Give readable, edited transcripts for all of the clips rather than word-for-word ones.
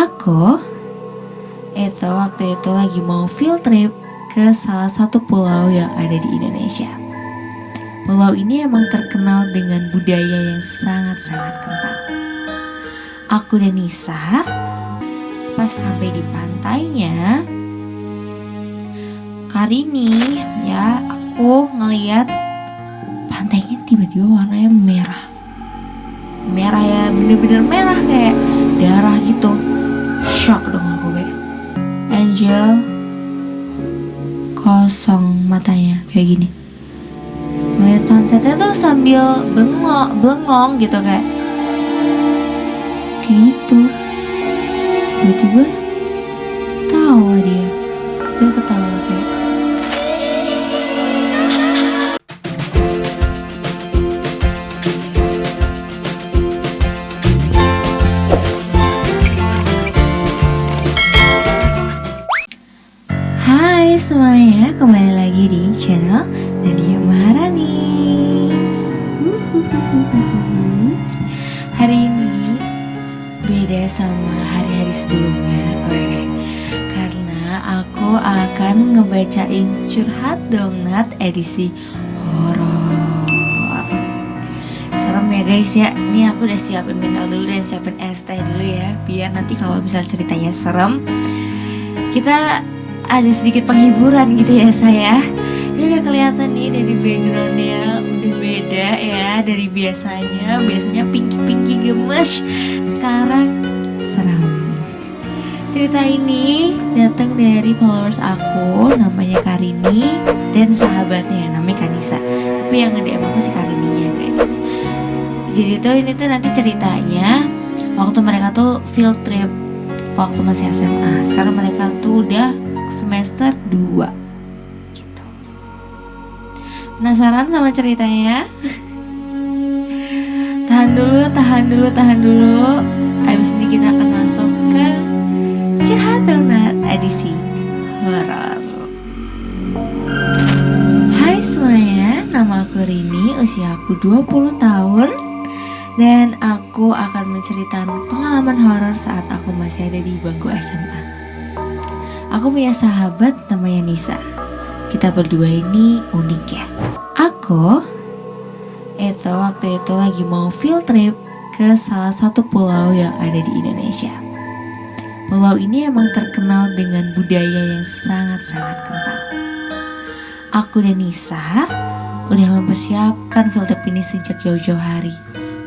Aku itu waktu itu lagi mau field trip ke salah satu pulau yang ada di Indonesia. Pulau ini emang terkenal dengan budaya yang sangat-sangat kental. Aku dan Nisa pas sampai di pantainya, Karini ya, aku ngeliat pantainya tiba-tiba warnanya merah. Merah ya, bener-bener merah kayak darah gitu. Shock dong aku kayak. Angel kosong matanya kayak gini. Ngeliat sunsetnya tuh sambil bengong gitu kayak gitu. Tiba-tiba ketawa dia ketawa kayak Hai semuanya, kembali lagi di channel Nadia Maharani. Hari ini beda sama hari-hari sebelumnya, karena aku akan ngebacain Curhat Dong Nat edisi horor. Serem ya guys ya. Ini aku udah siapin mental dulu dan siapin es teh dulu ya, biar nanti kalau misal ceritanya serem kita ada sedikit penghiburan gitu ya saya. Ini udah kelihatan nih dari backgroundnya udah beda ya dari biasanya. Biasanya pinky gemes, sekarang seram. Cerita ini datang dari followers aku, namanya Karini, dan sahabatnya namanya Kanisa. Tapi yang nge-DM aku sih Karininya guys. Jadi tuh ini tuh nanti ceritanya waktu mereka tuh field trip waktu masih SMA. Sekarang mereka tuh udah semester 2 gitu. Penasaran sama ceritanya? Tahan dulu. Abis ini kita akan masuk ke Curhat Dong Nat edisi horor. Hai semuanya, nama aku Rini, usia aku 20 tahun. Dan aku akan menceritakan pengalaman horor saat aku masih ada di bangku SMA. Aku punya sahabat namanya Nisa. Kita berdua ini unik ya. Aku itu waktu itu lagi mau field trip ke salah satu pulau yang ada di Indonesia. Pulau ini emang terkenal dengan budaya yang sangat-sangat kental. Aku dan Nisa udah mempersiapkan field trip ini sejak jauh-jauh hari.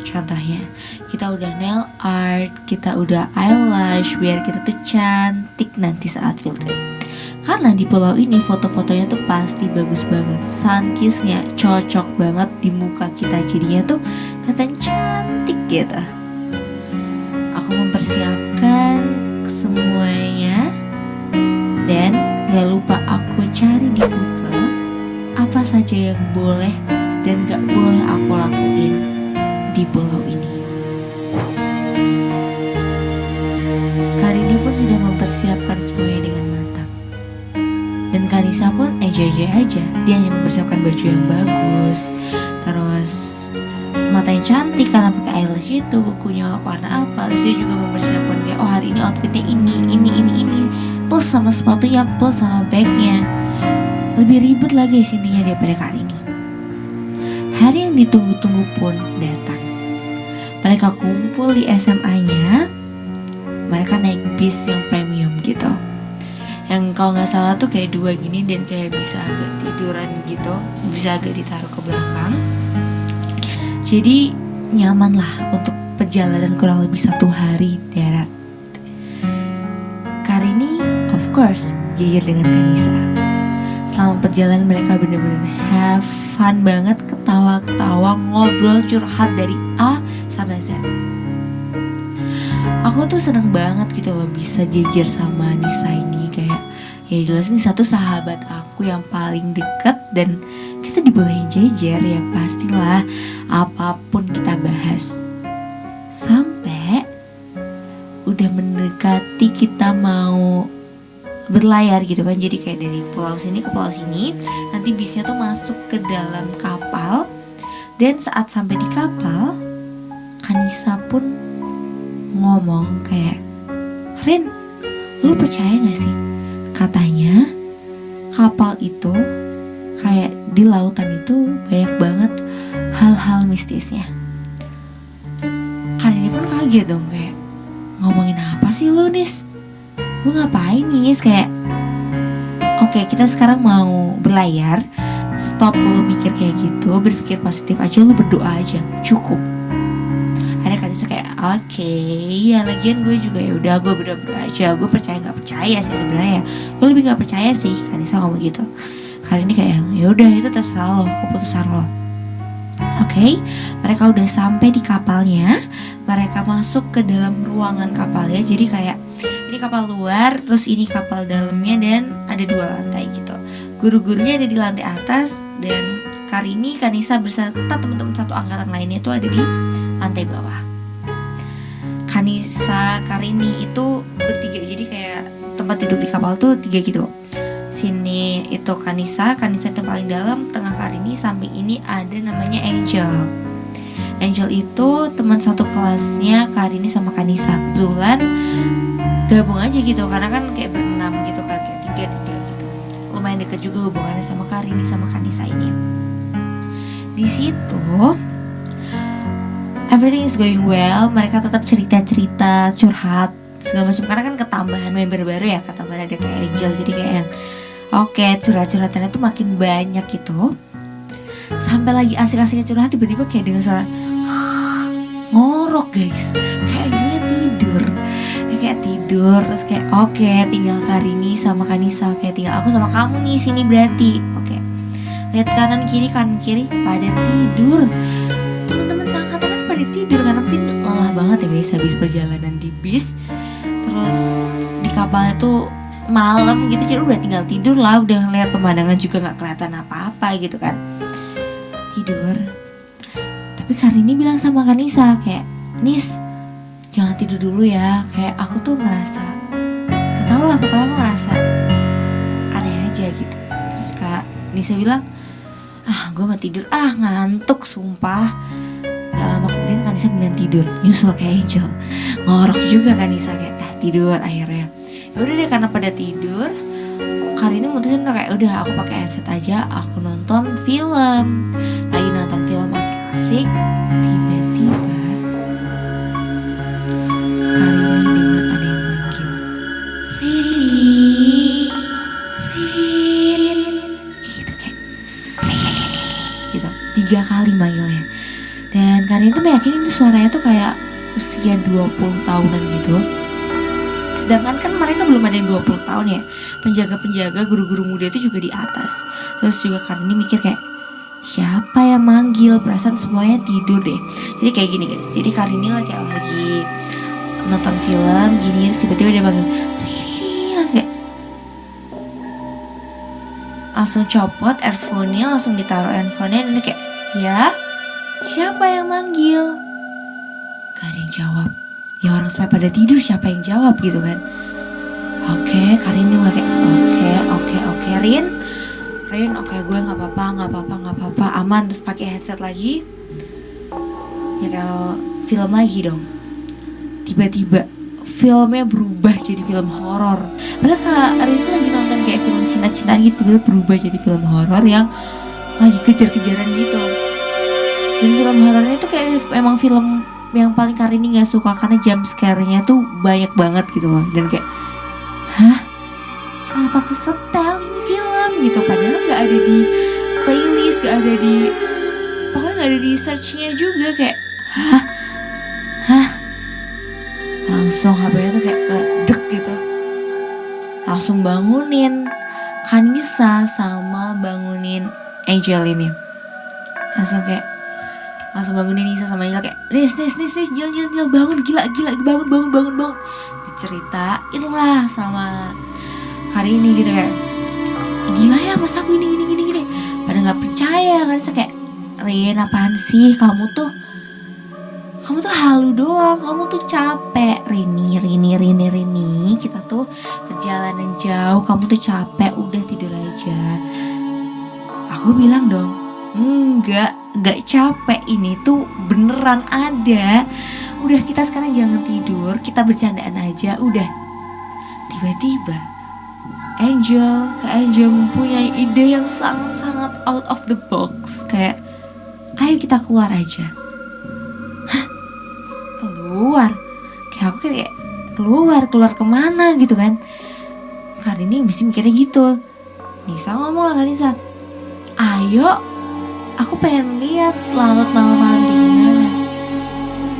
Contohnya, kita udah nail art, kita udah eyelash biar kita tuh cantik nanti saat field trip. Karena di pulau ini foto-fotonya tuh pasti bagus banget, sunkissnya cocok banget di muka kita, jadinya tuh kelihatan cantik gitu. Aku mempersiapkan semuanya dan gak lupa aku cari di Google apa saja yang boleh dan gak boleh aku lakuin di pulau ini. Karini pun sudah mempersiapkan semuanya dengan matang. Dan Kanisa pun enjoy aja. Dia hanya mempersiapkan baju yang bagus, terus mata yang cantik karena pakai eyelash itu, kukunya warna apa. Terus dia juga mempersiapkan kayak hari ini outfitnya ini, plus sama sepatunya, plus sama bagnya. Lebih ribet lagi intinya daripada Karini. Hari yang ditunggu-tunggu pun datang. Mereka kumpul di SMA-nya. Mereka naik bis yang premium gitu, yang kalau gak salah tuh kayak 2 gini dan kayak bisa agak tiduran gitu, bisa agak ditaruh ke belakang. Jadi nyaman lah untuk perjalanan kurang lebih 1 hari darat. Karini of course jujur dengan Kanisa. Selama perjalanan mereka bener-bener have fun banget, ketawa-ketawa, ngobrol, curhat dari A sampai Z. Aku tuh seneng banget gitu loh bisa jejer sama Nisa ini. Kayak ya jelas nih satu sahabat aku yang paling deket, dan kita dibolehin jejer ya pastilah apapun kita bahas. Sampai udah mendekati kita mau berlayar gitu kan. Jadi kayak dari pulau sini ke pulau sini, nanti bisnya tuh masuk ke dalam kapal. Dan saat sampai di kapal, Kanisa pun ngomong kayak Rin, lu percaya gak sih? Katanya kapal itu kayak di lautan itu banyak banget hal-hal mistisnya. Karini pun kaget dong, kayak ngomongin apa sih lu Nis? Lu ngapain Nis? Kayak oke, kita sekarang mau berlayar. Stop lu mikir kayak gitu, berpikir positif aja, lu berdoa aja, cukup. Ada Kanisa kayak oke, ya lagian gue juga ya udah, gue berdoa aja, gue percaya nggak percaya sih sebenarnya. Gue lebih nggak percaya sih, Kanisa ngomong gitu. Karini kayak ya udah, itu terserah lo, keputusan lo. Oke, mereka udah sampai di kapalnya. Mereka masuk ke dalam ruangan kapalnya. Jadi kayak ini kapal luar, terus ini kapal dalamnya, dan ada 2 lantai gitu. Guru-gurunya ada di lantai atas, dan Karini, Kanisa beserta teman-teman satu angkatan lainnya itu ada di lantai bawah. Kanisa, Karini itu bertiga, jadi kayak tempat duduk di kapal tuh 3 gitu. Sini itu Kanisa itu paling dalam, tengah Karini, samping ini ada namanya Angel. Angel itu teman satu kelasnya Karini sama Kanisa. Kebetulan gabung aja gitu, karena kan kayak berenam gitu kan, kayak 3-3 gitu. Lumayan deket juga hubungannya sama Karini sama Kanisa ini. Di situ everything is going well. Mereka tetap cerita-cerita, curhat segala macam, karena kan ketambahan member baru ya, ketambahan ada kayak Angel, jadi kayak yang oke, curhat-curhatannya tuh makin banyak gitu. Sampai lagi asik-asiknya curhat, tiba-tiba kayak dengar suara ngorok guys. Kayak Angelnya tidur. Kayak tidur, terus kayak oke, tinggal Karini sama Kanisa. Kayak tinggal aku sama kamu nih sini berarti. Oke. Lihat kanan kiri pada tidur. Teman-teman seangkatan itu pada tidur karena mungkin lelah banget ya guys habis perjalanan di bis. Terus di kapalnya tuh malam gitu, jadi udah tinggal tidur lah, udah ngeliat pemandangan juga nggak kelihatan apa-apa gitu kan, tidur. Tapi Karini bilang sama Kanisa kayak, Nis jangan tidur dulu ya, kayak aku tuh ngerasa, gak tau lah pokoknya aku ngerasa aneh aja gitu. Terus Kak Nisa bilang, gue mau tidur, ngantuk sumpah. Gak lama kemudian Kanisa beneran tidur, nyusul kayak Angel. Ngorok juga Kanisa kayak tidur akhirnya. Ya udah deh, karena pada tidur, Karini mutusin kayak udah aku pakai headset aja, aku nonton film. Lagi nonton film asik-asik, tiba-tiba Karini dengar ada yang manggil, Rin, gitu kayak gitu, 3 kali manggilnya. Dan Karini tuh meyakini itu suaranya tuh kayak usia 20 tahunan gitu. Sedangkan kan mereka belum ada yang 20 tahun ya. Penjaga-penjaga, guru-guru muda itu juga di atas. Terus juga Karini mikir kayak, siapa yang manggil? Perasaan semuanya tidur deh. Jadi kayak gini guys, jadi Karini lagi nonton film gini, terus tiba-tiba dia manggil, Rini, langsung copot earphone-nya, langsung ditaruh earphone-nya, dan dia kayak, ya siapa yang manggil? Gak ada yang jawab. Ya orang sampai pada tidur, siapa yang jawab gitu kan. Oke, Karini mulai kayak oke, Rin, oke, gue nggak apa-apa, aman. Terus pakai headset lagi, nyetel film lagi dong. Tiba-tiba filmnya berubah jadi film horor. Padahal Kak Rin lagi nonton kayak film cinta-cintaan gitu, tiba-tiba berubah jadi film horor yang lagi kejar-kejaran gitu. Dan film horornya tuh kayak emang film yang paling Karini gak suka, karena jump scare-nya tuh banyak banget gitu loh. Dan kayak, kenapa kesetel ini film gitu, padahal gak ada di playlist, pokoknya gak ada di search-nya juga. Kayak langsung HP-nya tuh kayak kedek gitu. Langsung bangunin Kanisa sama bangunin Angel ini. Langsung bangunin Nisa sama Angel kayak, Nis, Jil, bangun, gila, bangun. Diceritain lah sama Karini gitu kayak, gila ya mas aku gini. Pada gak percaya kan, kayak, Rin apaan sih, kamu tuh halu doang, kamu tuh capek. Rini, kita tuh perjalanan jauh, kamu tuh capek, udah tidur aja. Aku bilang dong, enggak capek, ini tuh beneran ada. Udah kita sekarang jangan tidur, kita bercandaan aja, udah tiba-tiba Angel mempunyai ide yang sangat-sangat out of the box. Kayak, ayo kita keluar aja. Hah? Keluar? Kayak aku kayak keluar kemana gitu kan. Karini mesti mikirnya gitu. Nisa ngomong lah, Nisa, ayo, aku pengen lihat laut malam-malam di gimana.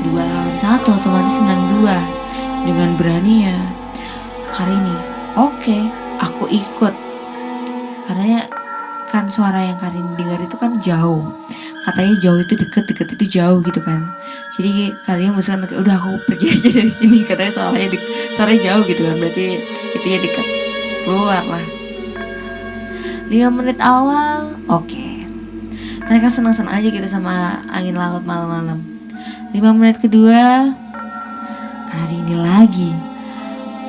2 lawan 1 otomatis menang 2 dengan beraninya Karini. Oke, aku ikut. Karena kan suara yang Karini dengar itu kan jauh. Katanya jauh itu deket itu jauh gitu kan. Jadi Karini memutuskan, udah aku pergi aja dari sini. Katanya suaranya jauh gitu kan. Berarti itu ya dekat. Keluar lah. 5 menit awal, oke. Mereka senang-senang aja gitu sama angin laut malam-malam. 5 menit kedua, kali ini lagi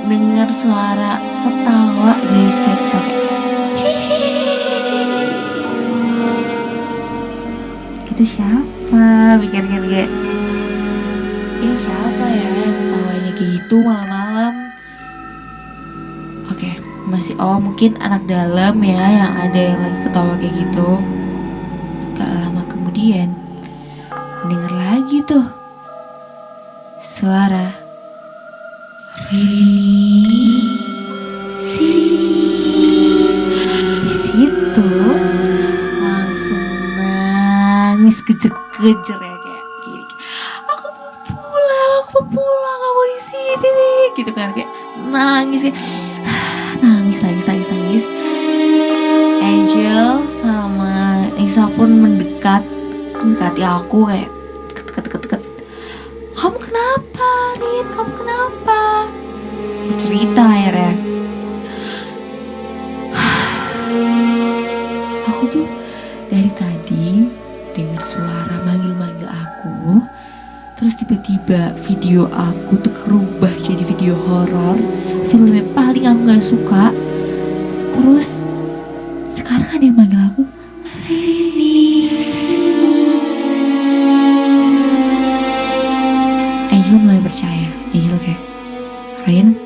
dengar suara ketawa guys, kayak ketawa itu siapa? Pikir-pikir kayak, ini siapa ya yang ketawanya kayak gitu malam-malam? Oke, masih mungkin anak dalam ya yang ada yang lagi ketawa kayak gitu. Gak lama kemudian denger lagi tuh suara Rini. Di situ langsung nangis kejer-kejer ya, kayak gini. Aku mau pulang, kamu di sini gitu kan, kayak nangis kayak nangis. Angel sama Nisa pun mendekati aku kayak deket. Kamu kenapa, Rin? Kamu kenapa? Aku cerita akhirnya. Aku tuh dari tadi dengar suara manggil aku. Terus tiba-tiba video aku tuh kerubah jadi video horor, filmnya paling aku gak suka. Terus sekarang ada yang manggil aku Rini. Angel mulai percaya. Angel kayak, Rin,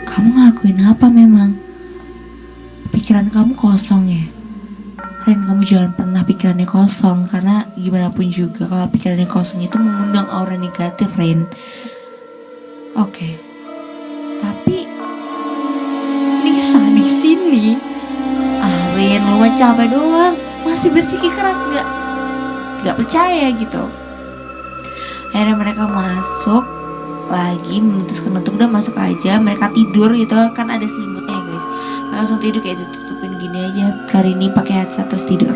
kamu ngelakuin apa memang? Pikiran kamu kosong ya? Rin, kamu jangan pernah pikirannya kosong. Karena gimana pun juga kalau pikirannya kosong itu mengundang aura negatif, Rin. Oke. Tapi Nisa di sini, Rin, lu mah capek doang, masih bersikeras nggak percaya gitu. Akhirnya mereka masuk lagi, memutuskan untuk udah masuk aja. Mereka tidur gitu kan, ada selimutnya ya guys. Mereka langsung tidur kayak ditutupin gini aja. Karini pakai headset terus tidur.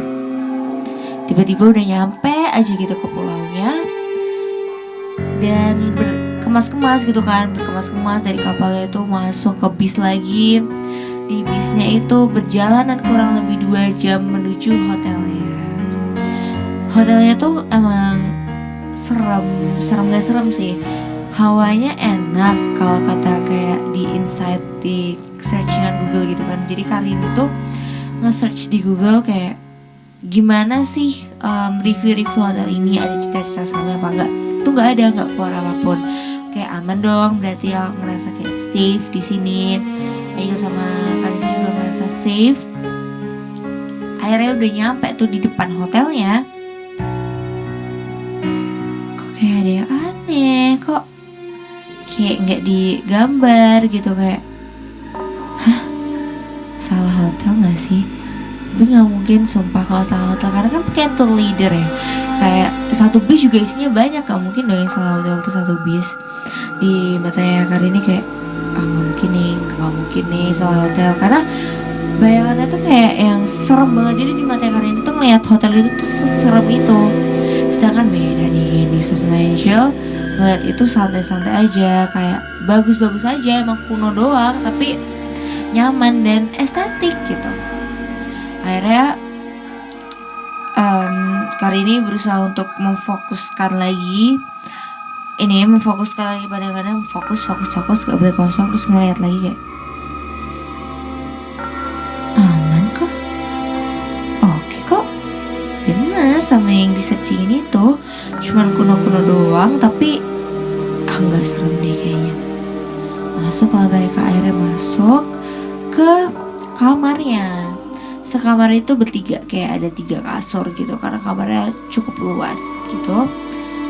Tiba-tiba udah nyampe aja gitu ke pulaunya dan berkemas-kemas gitu kan, berkemas-kemas dari kapalnya itu masuk ke bis lagi. Di bisnya itu berjalanan kurang lebih 2 jam menuju hotelnya. Hotelnya tuh emang serem gak serem sih. Hawanya enak kalau kata kayak di insight di searchingan Google gitu kan. Jadi Karini tuh nge-search di Google kayak gimana sih review hotel ini, ada cerita-cerita seremnya apa enggak. Itu enggak ada, enggak keluar apapun. Kayak aman dong, berarti aku ngerasa kayak safe di sini. Angel sama Kalisa juga ngerasa safe. Akhirnya udah nyampe tuh di depan hotelnya. Kok kayak ada yang aneh, kok kayak gak digambar gitu, kayak hah? Salah hotel gak sih? Tapi gak mungkin sumpah kalau salah hotel, karena kan pakai tour leader ya. Kayak satu bis juga isinya banyak, gak mungkin dong yang salah hotel tuh satu bis. Di matanya Karini kayak gak mungkin nih salah hotel, karena bayangannya tuh kayak yang serem banget. Jadi di mata Karini tuh ngeliat hotel itu tuh seserem itu. Sedangkan beda nih, Nisa sama Angel ngeliat itu santai-santai aja, kayak bagus-bagus aja, emang kuno doang tapi nyaman dan estetik gitu. Akhirnya Karini berusaha untuk memfokuskan lagi pandangannya, fokus gak boleh kosong. Terus ngeliat lagi kayak aman kok, oke kok, bener sama yang di searching itu. Cuman kuno-kuno doang tapi gak serem deh kayaknya. Masuklah mereka, akhirnya masuk ke kamarnya. Sekamar itu bertiga, kayak ada 3 kasur gitu, karena kamarnya cukup luas gitu.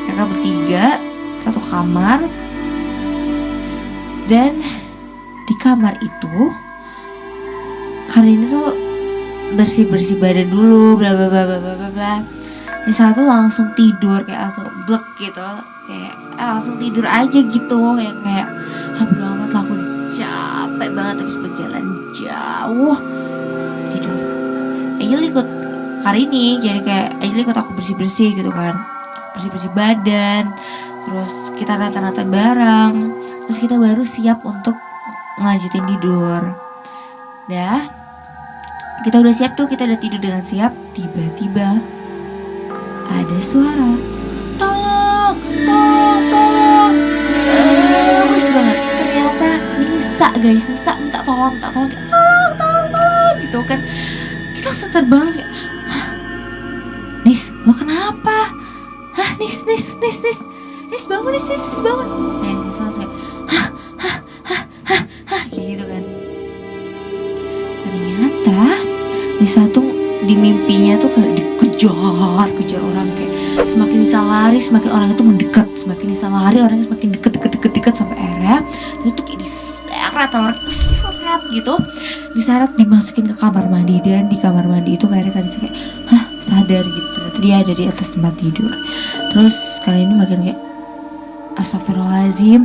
Mereka bertiga satu kamar. Dan di kamar itu karena ini tuh bersih badan dulu, bla bla bla bla bla bla. Yang satu langsung tidur, kayak langsung blek gitu, kayak langsung tidur aja gitu, kayak bodo amat lah, aku udah capek banget habis berjalan jauh, tidur. Angel ikut Karini, jadi kayak Angel ikut aku bersih gitu kan, bersih badan, terus kita nata bareng, terus kita baru siap untuk ngelanjutin tidur. Dah, kita udah siap tuh, kita udah tidur dengan siap. Tiba-tiba ada suara, tolong. Terus banget, ternyata Nisa guys, Nisa minta tolong kayak, tolong gitu kan. Kita langsung terbang kayak, Nis, lo kenapa? Nis bangun, Nis bangun. Nis langsung kayak, kayak gitu kan. Ternyata Nisa tuh di mimpinya tuh kayak dikejar orang, kayak semakin Nisa lari semakin orang itu mendekat, semakin Nisa lari orangnya semakin dekat sampai akhirnya itu tuh kayak diseret orang, seret gitu, diseret dimasukin ke kamar mandi. Dan di kamar mandi itu kayak Nisa kayak sadar gitu, ternyata dia ada di atas tempat tidur. Terus kali ini makin kayak astagfirullahaladzim,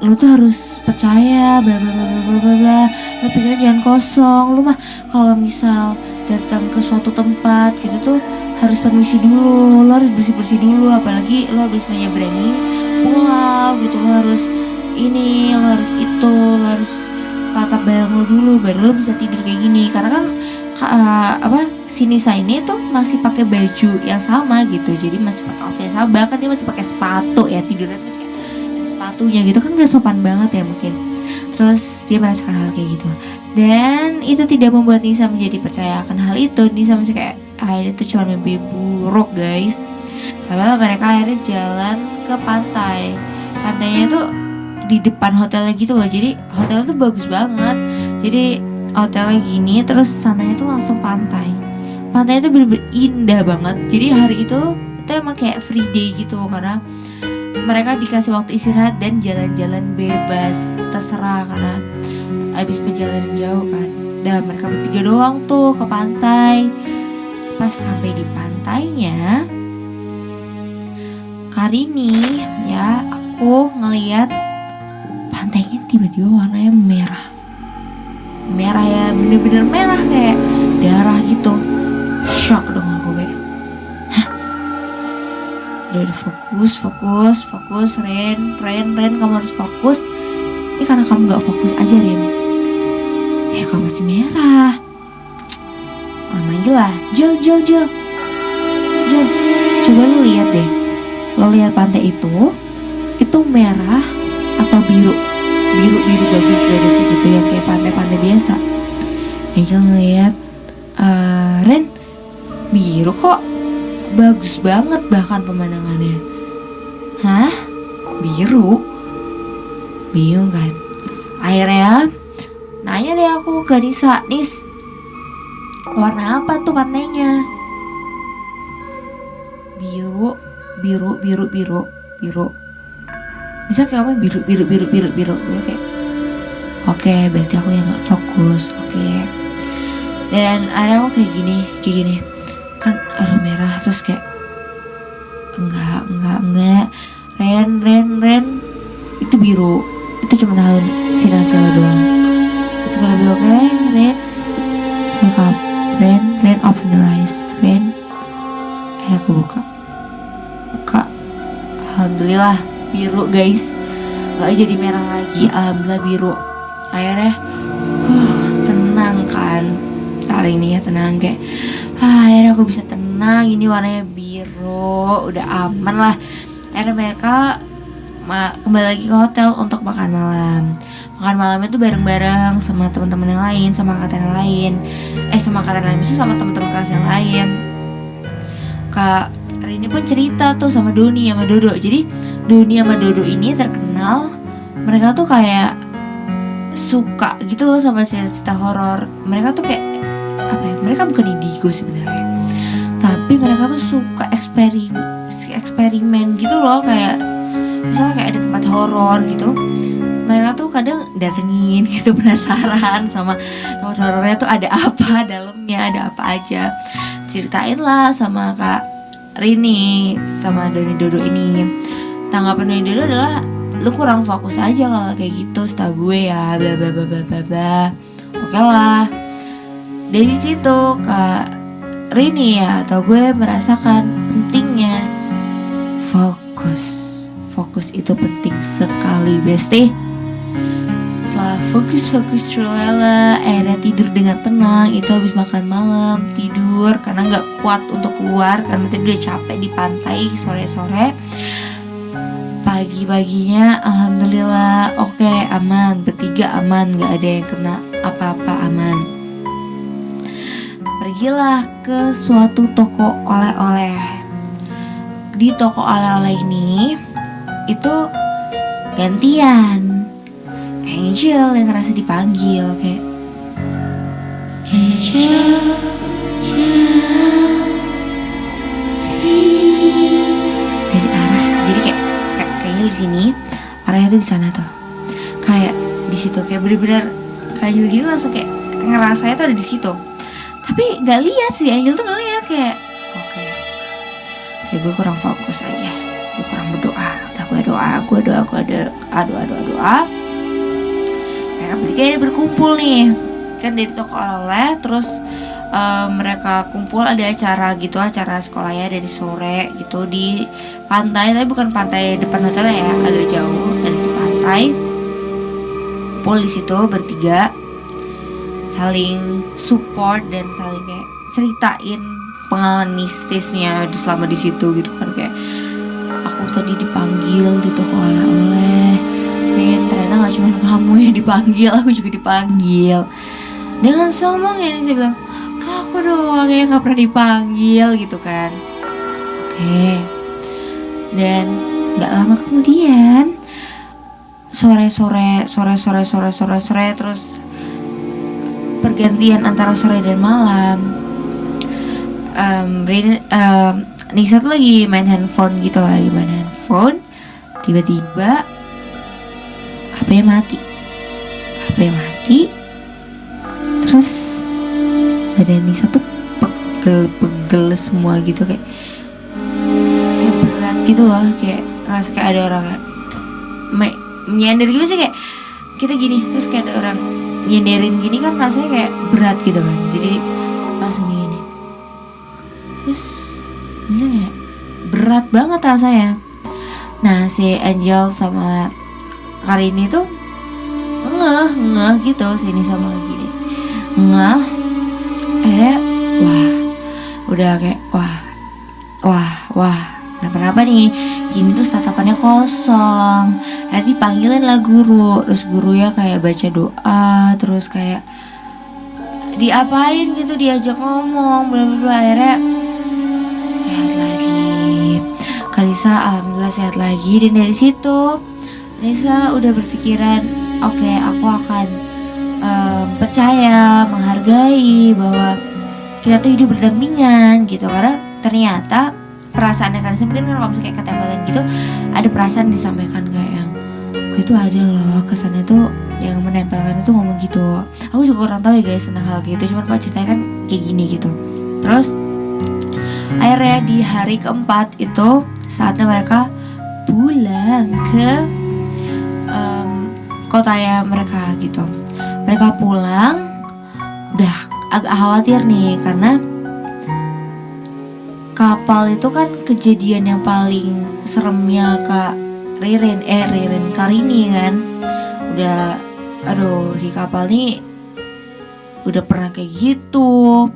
lu tuh harus percaya, bla bla bla bla bla bla. Lu pikirnya jangan kosong. Lu mah kalau misal datang ke suatu tempat gitu tuh harus permisi dulu. Lu harus bersih dulu, apalagi lu harus menyeberangi pulau gitu. Lu harus ini, lu harus itu, lu harus tatap barang lu dulu, baru lu bisa tidur kayak gini. Karena kan si Nisa ini tuh masih pakai baju yang sama gitu, jadi masih pakai outfit yang sama, bahkan dia masih pakai sepatu ya, tidurnya tuh masih kayak sepatunya gitu kan, gak sopan banget ya mungkin. Terus dia merasakan hal kayak gitu, dan itu tidak membuat Nisa menjadi percaya akan hal itu. Nisa masih kayak itu cuma mimpi buruk guys. Sampai mereka akhirnya jalan ke pantai. Pantainya tuh di depan hotelnya gitu loh, jadi hotelnya tuh bagus banget. Jadi hotelnya gini, terus sananya tuh langsung pantai. Pantainya tuh bener-bener indah banget. Jadi hari itu emang kayak free day gitu, karena mereka dikasih waktu istirahat dan jalan-jalan bebas, terserah, karena habis perjalanan jauh kan. Dan mereka bertiga doang tuh ke pantai. Pas sampai di pantainya, Karini ya, aku ngeliat pantainya tiba-tiba warnanya merah ya, bener-bener merah kayak darah gitu. Shock dong aku kayak, udah fokus, Ren, kamu harus fokus. Ini karena kamu gak fokus aja, Ren. Kamu masih merah. Manggil lah, Jel, coba lu lihat deh. Lo lihat pantai itu merah atau biru bagus gradasi gitu, yang kayak pantai-pantai biasa. Angel ngeliat, Ren, biru kok, bagus banget bahkan pemandangannya. Biru? Bingung kan? Akhirnya nanya deh aku ke Nisa, Nis, warna apa tuh pantainya? Biru. Bisa kayak apa? Biru. Gue kayak, oke, berarti aku yang gak fokus. Oke. Dan ada aku kayak gini kan, merah, terus kayak enggak, Ren, itu biru, itu cuma halusinasi lo doang. Terus gue lebih oke, Ren, wake up, Ren, open your eyes, Ren. Akhirnya aku buka, alhamdulillah biru guys, gak jadi merah lagi, alhamdulillah biru. Akhirnya tenang kan, kali ini ya tenang, kayak akhirnya aku bisa tenang, ini warnanya biru, udah aman lah. Akhirnya mereka kembali lagi ke hotel untuk makan malam. Makan malamnya tuh bareng-bareng sama teman-teman yang lain, sama angkatan yang lain. Maksudnya sama teman-teman kelas yang lain. Kak Rini pun cerita tuh sama Doni sama Dodo. Jadi Doni sama Dodo ini terkenal mereka tuh kayak suka gitu loh sama cerita horor. Mereka tuh kayak apa ya? Mereka bukan indigo sebenarnya, tapi mereka tuh suka eksperimen gitu loh. Kayak misalnya kayak ada tempat horor gitu, mereka tuh kadang datengin gitu, penasaran sama tempat horornya tuh ada apa dalamnya, ada apa aja. Ceritain lah sama Kak Rini sama Doni Dodo ini. Tanggapan Doni Dodo adalah, lu kurang fokus aja kalau kayak gitu, setahu gue ya, bla bla bla bla bla bla. Oke lah. Dari situ Kak Rini ya atau gue merasakan pentingnya fokus. Fokus itu penting sekali, Besti. Setelah fokus terlala, akhirnya tidur dengan tenang. Itu habis makan malam, tidur karena gak kuat untuk keluar, karena tadi udah capek di pantai sore-sore. Pagi-paginya alhamdulillah oke, aman, bertiga aman, gak ada yang kena apa-apa, aman. Pergilah ke suatu toko oleh-oleh. Di toko oleh-oleh ini itu gantian Angel yang ngerasa dipanggil kayak Angel, dari arah, jadi kayaknya di sini arahnya tuh di sana tuh, kayak di situ kayak bener-bener kayak Angel gini, langsung kayak ngerasanya tuh ada di situ, tapi nggak lihat sih, Angel tuh nggak lihat. Kayak oke, kayak gue kurang fokus aja, gue kurang berdoa. Udah gue doa. Mereka bertiga berkumpul nih kan dari toko oleh-oleh. Terus mereka kumpul, ada acara gitu, acara sekolahnya dari sore gitu di pantai, tapi bukan pantai depan hotel ya, agak jauh dari pantai. Kumpul di situ bertiga, saling support dan saling kayak ceritain pengalaman mistisnya selama di situ gitu kan. Kayak aku tadi dipanggil di toko oleh-oleh, Rin, ternyata gak cuma kamu yang dipanggil, aku juga dipanggil. Dengan sombong ini saya bilang, aku doang yang gak pernah dipanggil gitu kan. Oke. Dan gak lama kemudian sore terus pergantian antara sore dan malam. Nisa tuh lagi main handphone. Tiba-tiba HP mati. Terus badan Nisa tuh pegel semua gitu, kayak berat gitu loh. Kayak ngerasa kayak ada orang menyender gitu sih, kayak kita gini terus kayak ada orang nyenderin gini kan, rasanya kayak berat gitu kan. Jadi langsung gini, terus bisa kayak berat banget rasanya. Nah si Angel sama Karini tuh ngeh gitu, sini sama lagi deh ngeh. Akhirnya udah kayak wah kenapa nih gini. Terus tatapannya kosong. Akhirnya dipanggilin lah guru. Terus gurunya kayak baca doa, terus kayak diapain gitu, diajak ngomong bla bla bla. Akhirnya sehat lagi. Kalisa alhamdulillah sehat lagi. Dan dari situ Nisa udah berpikiran, oke, aku akan percaya, menghargai bahwa kita tuh hidup berdampingan gitu. Karena ternyata perasaannya kan mungkin kan kalau misalnya kayak ketempelan gitu, ada perasaan disampaikan kayak yang gue tuh ada loh, kesannya tuh yang menempelkan itu ngomong gitu. Aku juga kurang tahu ya guys tentang hal gitu, cuman kalau ceritanya kan kayak gini gitu. Terus akhirnya di hari keempat itu saatnya mereka pulang ke kotanya mereka gitu. Mereka pulang udah agak khawatir nih, karena kapal itu kan kejadian yang paling seremnya Kak Karini kan. Udah di kapal nih udah pernah kayak gitu,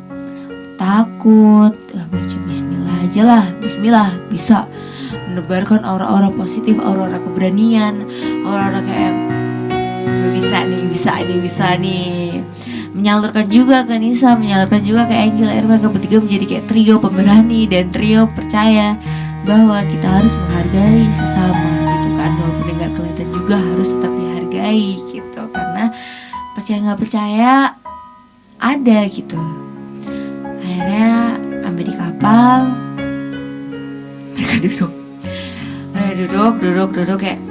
takut. Baca bismillah aja lah, bismillah bisa menebarkan aura-aura positif, aura-aura keberanian, aura-aura kayak bisa nih. Menyalurkan juga ke Nisa, menyalurkan juga ke Angel. Akhirnya mereka bertiga menjadi kayak trio pemberani dan trio percaya bahwa kita harus menghargai sesama gitu kan, walaupun gak kelihatan juga juga harus tetap dihargai gitu, karena percaya nggak percaya ada gitu. Akhirnya sampai di kapal, mereka duduk kayak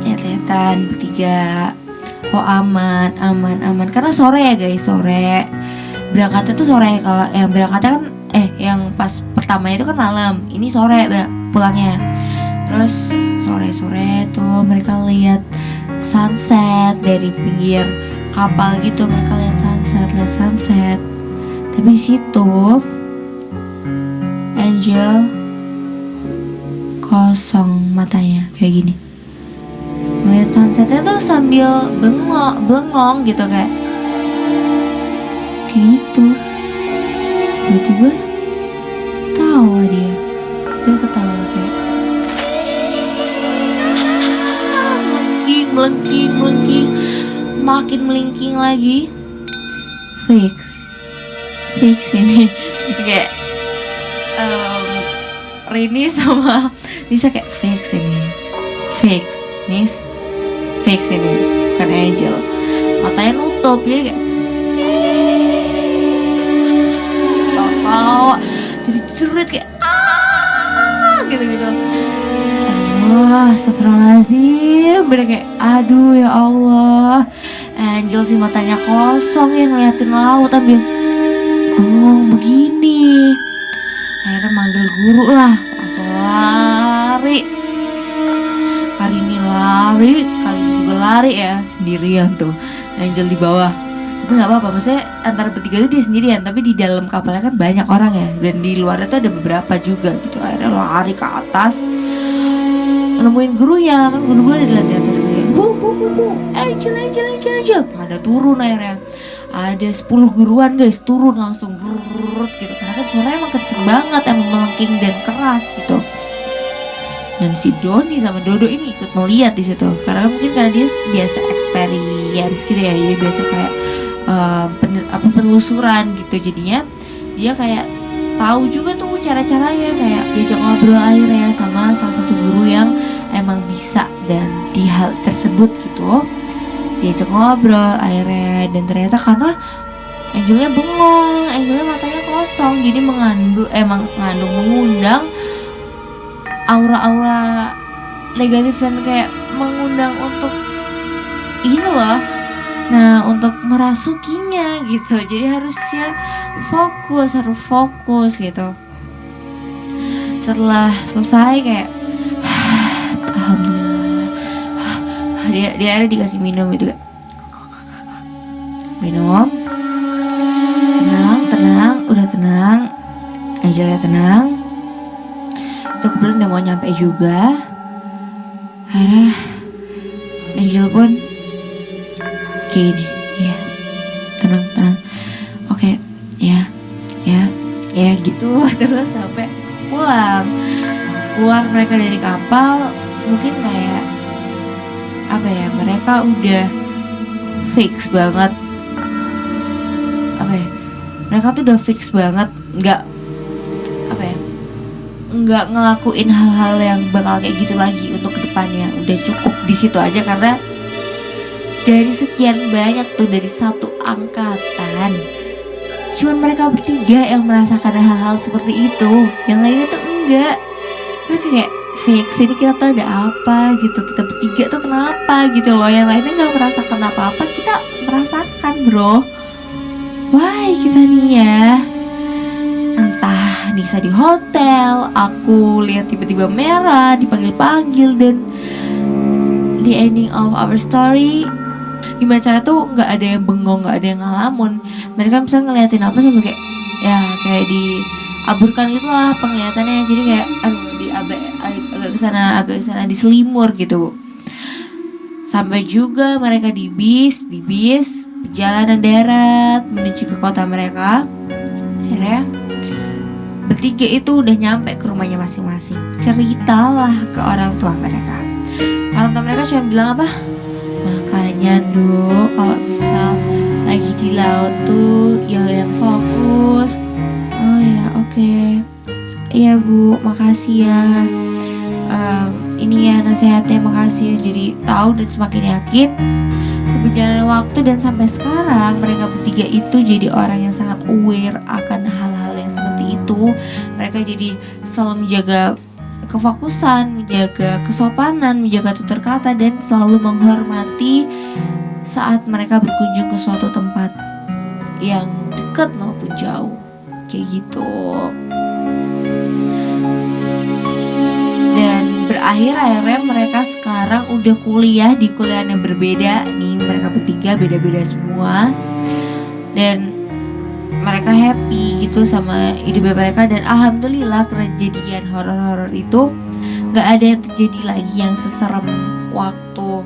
lihat-lihatan bertiga. Oh aman, karena sore ya guys, sore berangkatnya tuh sore. Kalau yang berangkatnya kan yang pas pertamanya itu kan malam, ini sore pulangnya. Terus sore tuh mereka lihat sunset dari pinggir kapal gitu, mereka lihat sunset. Tapi di situ Angel kosong matanya kayak gini, ngeliat sunsetnya tuh sambil bengong gitu kayak gitu. Tiba-tiba ketawa dia ketawa kayak melengking, makin melengking lagi. Fix ini kayak Rini sama Nisa kayak fix ini bukan Angel. Matanya nutup jadi kayak ketawa jadi curut kayak gitu. Astagfirullahaladzim, bener kayak aduh ya Allah. Angel sih matanya kosong ya ngeliatin laut sambil bengong begini. Akhirnya manggil guru lah, langsung lari. Karini lari, Kalisa juga lari ya, sendirian tuh Angel di bawah. Tapi nggak apa-apa, maksudnya antara bertiga itu dia sendirian, tapi di dalam kapalnya kan banyak orang ya, dan di luarnya tuh ada beberapa juga gitu. Akhirnya lari ke atas, nemuin gurunya, kan guru-guru ada di lantai atas kayak bu Angel pada turun. Akhirnya ada 10 guruan guys turun langsung brrrr gitu, karena kan suaranya emang kenceng banget, emang melengking dan keras gitu. Dan si Doni sama Dodo ini ikut melihat di situ, karena mungkin karena dia biasa experience gitu ya, dia biasa kayak penelusuran gitu, jadinya dia kayak tahu juga tuh cara-caranya, kayak diajak ngobrol akhirnya sama salah satu guru yang emang bisa dan di hal tersebut gitu. Diajak ngobrol akhirnya, dan ternyata karena Angelnya bengong, Angelnya matanya kosong, jadi mengundang aura-aura negatif dan kayak mengundang untuk gitu loh. Nah, untuk merasukinya gitu, jadi harusnya harus fokus gitu. Setelah selesai kayak alhamdulillah, dia akhirnya dikasih minum itu kayak minum, tenang, udah tenang, Angelnya tenang. Itu kebetulan udah mau nyampe juga. Akhirnya Angel pun kayak gini, ya tenang, oke, ya gitu. Terus sampai pulang, keluar mereka dari kapal, mungkin kayak apa ya, mereka udah fix banget, mereka tuh udah fix banget nggak ngelakuin hal-hal yang bakal kayak gitu lagi untuk kedepannya. Udah cukup di situ aja, karena dari sekian banyak tuh, dari satu angkatan cuman mereka bertiga yang merasakan hal-hal seperti itu, yang lainnya tuh enggak. Mereka kayak fix ini kita tuh ada apa gitu, kita bertiga tuh kenapa gitu loh, yang lainnya nggak merasakan apa-apa, kita merasakan bro. Why kita nih ya, entah Nisa di hotel, aku lihat tiba-tiba merah, dipanggil-panggil, dan di ending of our story gimana cara tuh nggak ada yang bengong, nggak ada yang ngalamun. Mereka bisa ngeliatin apa sampai kayak ya kayak diaburkan gitu lah penglihatannya, jadi kayak agak kesana diselimur gitu. Sampai juga mereka di bis perjalanan darat menuju ke kota mereka. Akhirnya bertiga itu udah nyampe ke rumahnya masing-masing. Ceritalah ke orang tua mereka. Orang tua mereka cuma bilang apa? Makanya Dok, kalau misal lagi di laut tuh ya yang fokus. Oh ya, oke. Iya Bu, makasih ya. ini ya nasihatnya, makasih. Jadi tahu dan semakin yakin seberjalannya waktu dan sampai sekarang mereka bertiga itu jadi orang yang sangat aware akan hal-hal yang seperti itu. Mereka jadi selalu menjaga kefokusan, menjaga kesopanan, menjaga tutur kata, dan selalu menghormati saat mereka berkunjung ke suatu tempat yang dekat maupun jauh, kayak gitu. Dan akhirnya mereka sekarang udah kuliah di kuliah yang berbeda nih. Mereka bertiga beda-beda semua, dan mereka happy gitu sama hidupnya mereka. Dan alhamdulillah kejadian horor-horor itu gak ada yang terjadi lagi yang seserem waktu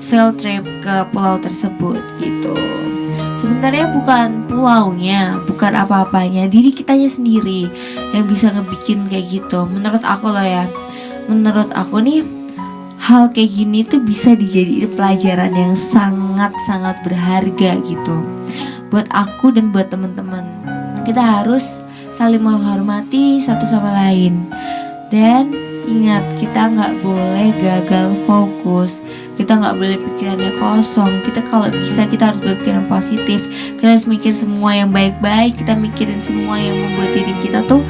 field trip ke pulau tersebut gitu. Sebenarnya bukan pulaunya, bukan apa-apanya, diri kitanya sendiri yang bisa ngebikin kayak gitu. Menurut aku loh ya, menurut aku nih, hal kayak gini tuh bisa dijadiin pelajaran yang sangat-sangat berharga gitu buat aku dan buat teman-teman. Kita harus saling menghormati satu sama lain. Dan ingat, kita gak boleh gagal fokus, kita gak boleh pikirannya kosong. Kita kalau bisa, kita harus berpikiran positif. Kita harus mikir semua yang baik-baik. Kita mikirin semua yang membuat diri kita tuh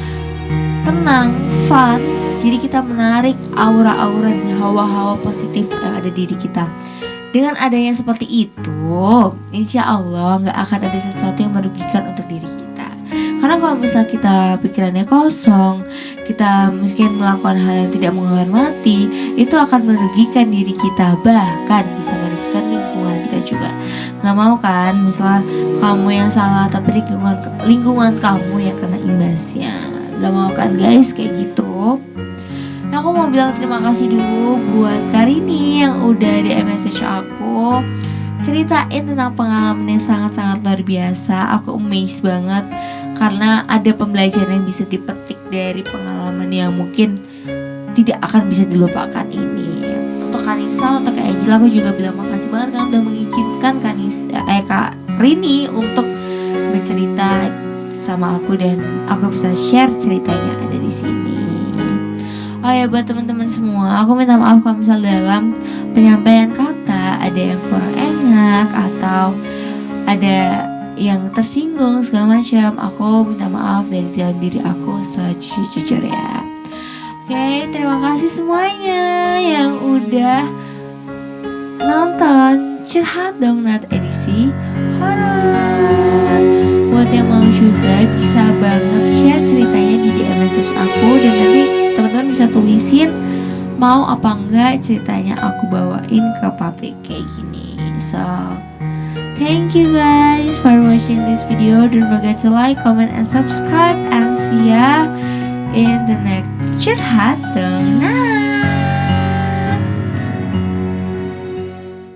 tenang, fun. Jadi kita menarik aura-aura dan hawa-hawa positif yang ada di diri kita. Dengan adanya seperti itu, insya Allah gak akan ada sesuatu yang merugikan untuk diri kita. Karena kalau misalnya kita pikirannya kosong, kita mungkin melakukan hal yang tidak menghormati, itu akan merugikan diri kita, bahkan bisa merugikan lingkungan kita juga. Gak mau kan misalnya kamu yang salah tapi lingkungan kamu yang kena imbasnya. Gak mau kan guys kayak gitu. Nah, aku mau bilang terima kasih dulu buat Karini yang udah di message aku, ceritain tentang pengalaman yang sangat-sangat luar biasa. Aku amazed banget karena ada pembelajaran yang bisa dipetik dari pengalaman yang mungkin tidak akan bisa dilupakan ini. Untuk Kanisa, untuk Kak Angel, aku juga bilang makasih banget kan udah mengizinkan Kak Rini untuk bercerita sama aku dan aku bisa share ceritanya ada di sini. Oh ya, buat teman-teman semua, aku minta maaf kalau misalnya dalam penyampaian kata ada yang kurang enak atau ada yang tersinggung segala macam. Aku minta maaf dari dalam diri aku sejujur-jujurnya. Oke, terima kasih semuanya yang udah nonton Curhat Dong Nat edisi horor. Buat yang mau juga bisa banget share ceritanya di DM message aku, dan nanti teman-teman bisa tulisin mau apa enggak ceritanya aku bawain ke publik kayak gini. So, thank you guys for watching this video. Don't forget to like, comment, and subscribe. And see ya in the next Curhat Dong Nat.